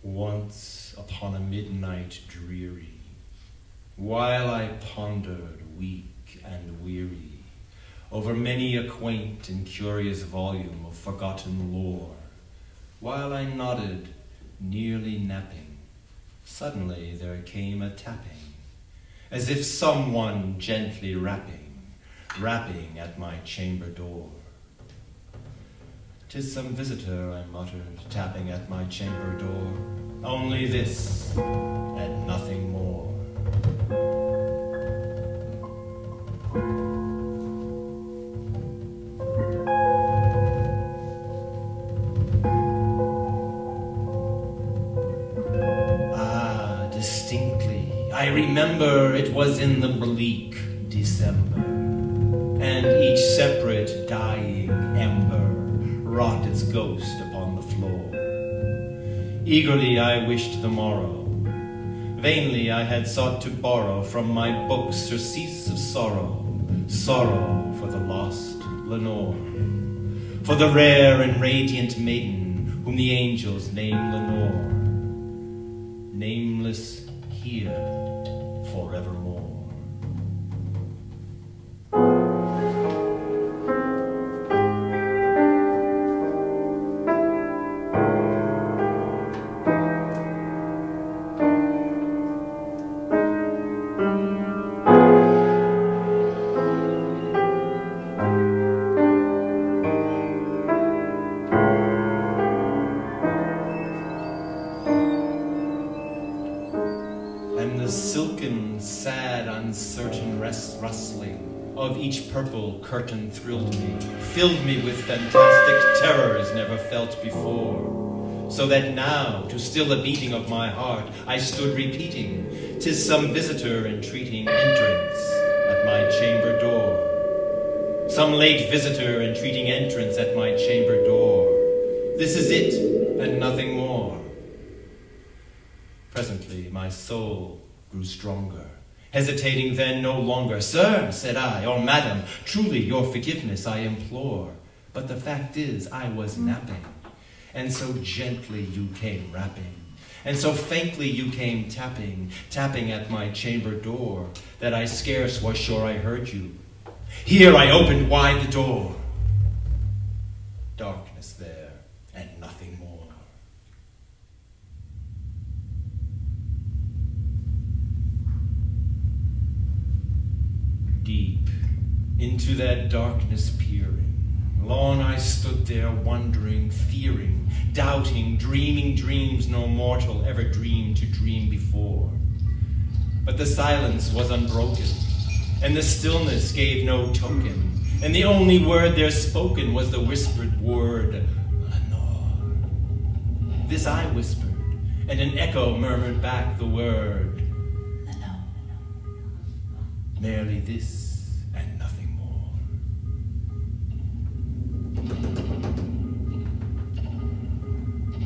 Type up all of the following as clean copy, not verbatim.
Once upon a midnight dreary, while I pondered weak and weary over many a quaint and curious volume of forgotten lore, while I nodded, nearly napping, suddenly there came a tapping, as if someone gently rapping at my chamber door. "'Tis some visitor," I muttered, tapping at my chamber door. "Only this, and nothing more." Ah, distinctly, I remember it was in the bleak December, and each separate dying ember wrought its ghost upon the floor. Eagerly I wished the morrow. Vainly I had sought to borrow from my books surcease of sorrow, sorrow for the lost Lenore, for the rare and radiant maiden whom the angels name Lenore, nameless here forevermore. Rustling of each purple curtain thrilled me, filled me with fantastic terrors never felt before, so that now, to still the beating of my heart, I stood repeating, "'Tis some visitor entreating entrance at my chamber door. Some late visitor entreating entrance at my chamber door. This is it, and nothing more." Presently my soul grew stronger, hesitating then no longer. "Sir," said I, "or madam, truly your forgiveness I implore. But the fact is I was napping, and so gently you came rapping, and so faintly you came tapping, tapping at my chamber door, that I scarce was sure I heard you. Here I opened wide the door. Darkness there, and nothing more." Deep into that darkness peering, long I stood there wondering, fearing, doubting, dreaming dreams no mortal ever dreamed to dream before. But the silence was unbroken, and the stillness gave no token, and the only word there spoken was the whispered word, "Lenore." This I whispered, and an echo murmured back the word, "Lenore." Merely this, and nothing more.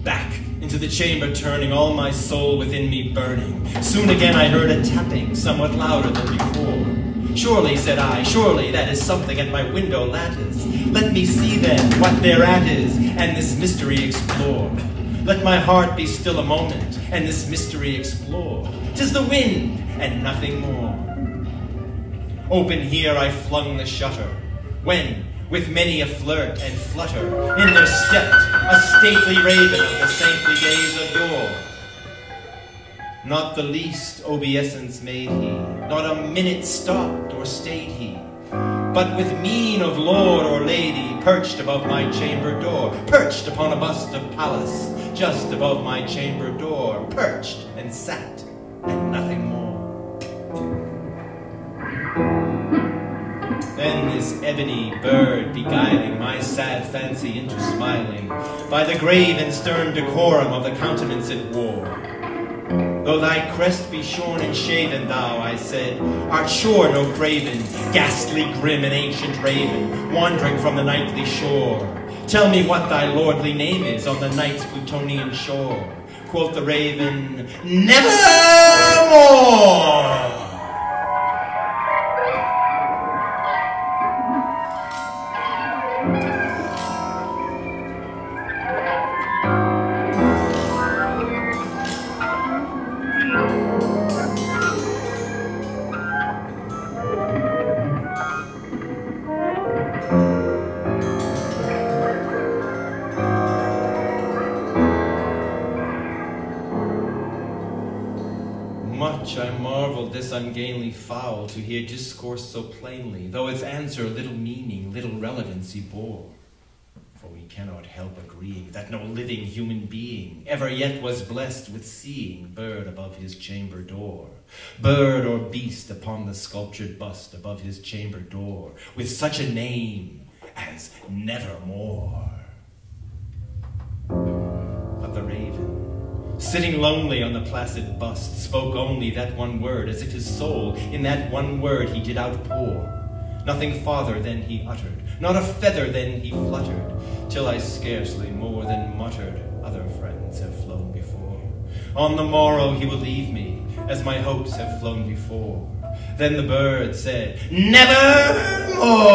Back into the chamber turning, all my soul within me burning. Soon again I heard a tapping, somewhat louder than before. "Surely," said I, "surely that is something at my window lattice. Let me see then what thereat is, and this mystery explore. Let my heart be still a moment, and this mystery explore. 'Tis the wind, and nothing more." Open here I flung the shutter, when, with many a flirt and flutter, in there stepped a stately raven of the saintly days of yore. Not the least obeisance made he, not a minute stopped or stayed he, but with mien of lord or lady perched above my chamber door, perched upon a bust of Pallas, just above my chamber door, perched and sat, and nothing more. Then this ebony bird beguiling my sad fancy into smiling, by the grave and stern decorum of the countenance it wore. "Though thy crest be shorn and shaven, thou," I said, "art sure no craven, ghastly, grim, and ancient raven, wandering from the nightly shore. Tell me what thy lordly name is on the night's Plutonian shore." Quoth the raven, "Nevermore." this ungainly fowl to hear discourse so plainly, though its answer little meaning, little relevancy bore. For we cannot help agreeing that no living human being ever yet was blessed with seeing bird above his chamber door, bird or beast upon the sculptured bust above his chamber door, with such a name as Nevermore. But the raven, sitting lonely on the placid bust, spoke only that one word, as if his soul in that one word he did outpour. Nothing farther than he uttered, not a feather than he fluttered, till I scarcely more than muttered, other friends have flown before. On the morrow he will leave me, as my hopes have flown before. Then the bird said, Nevermore!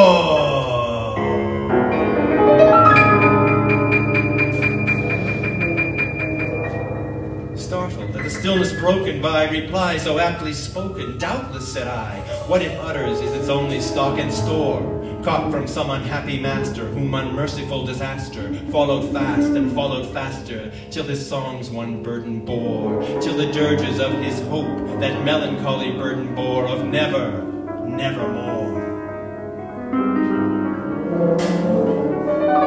Startled at the stillness broken by reply so aptly spoken, doubtless, said I, what it utters is its only stock and store, caught from some unhappy master, whom unmerciful disaster followed fast and followed faster, till his songs one burden bore, till the dirges of his hope that melancholy burden bore of never, nevermore.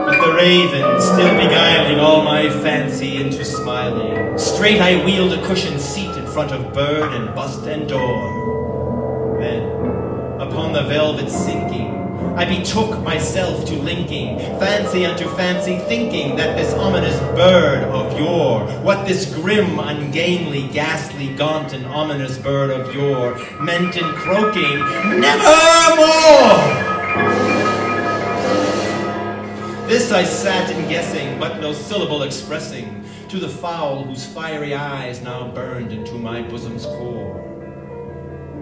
But the raven, still beguiling all my fancy into smiling, straight I wheeled a cushioned seat in front of bird and bust and door. Then, upon the velvet sinking, I betook myself to linking fancy unto fancy, thinking that this ominous bird of yore, what this grim, ungainly, ghastly, gaunt, and ominous bird of yore meant in croaking, Nevermore! This I sat in guessing, but no syllable expressing, to the fowl whose fiery eyes now burned into my bosom's core.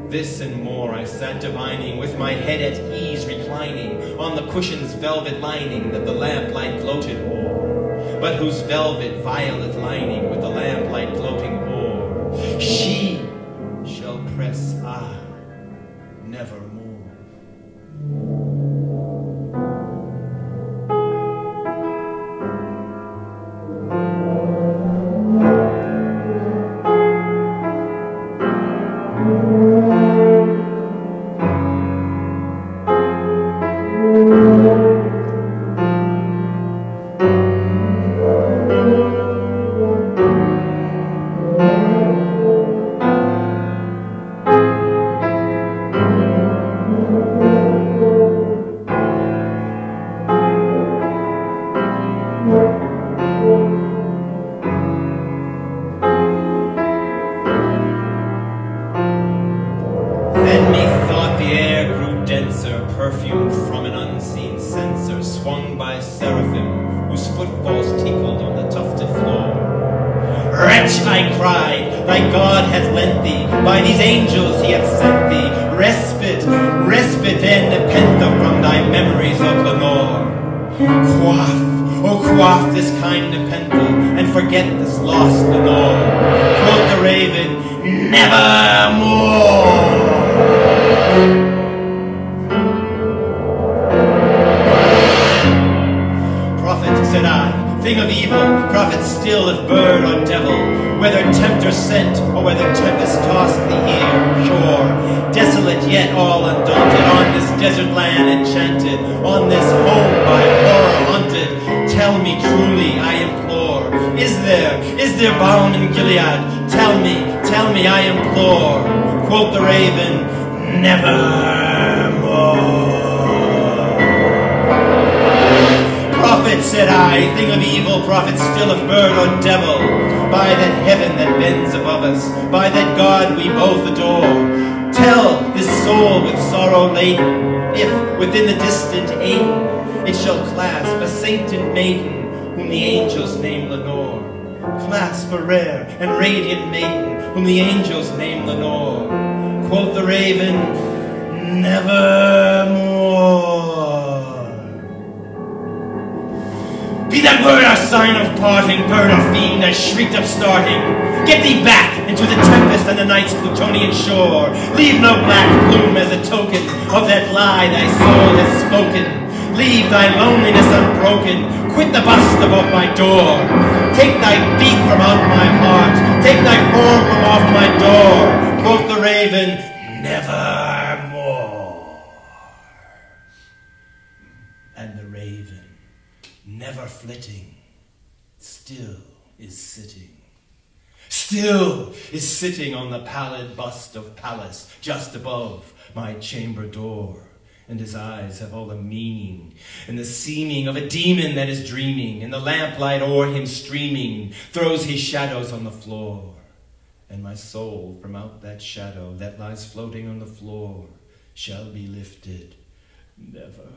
This and more I sat divining, with my head at ease reclining, on the cushion's velvet lining that the lamplight gloated o'er, but whose velvet violet lining with the lamplight gloating o'er, she shall press I nevermore. Clasp a rare and radiant maiden, whom the angels name Lenore. Quoth the raven, Nevermore. Be that word our sign of parting, bird or fiend that shrieked upstarting. Get thee back into the tempest and the night's Plutonian shore. Leave no black plume as a token of that lie thy soul has spoken. Leave thy loneliness unbroken. Quit the bust above my door. Take thy beak from out my heart. Take thy form from off my door. Quoth the raven, nevermore. And the raven, never flitting, still is sitting. Still is sitting on the pallid bust of Pallas just above my chamber door. And his eyes have all the meaning and the seeming of a demon that is dreaming, and the lamplight o'er him streaming throws his shadows on the floor. And my soul from out that shadow that lies floating on the floor shall be lifted nevermore.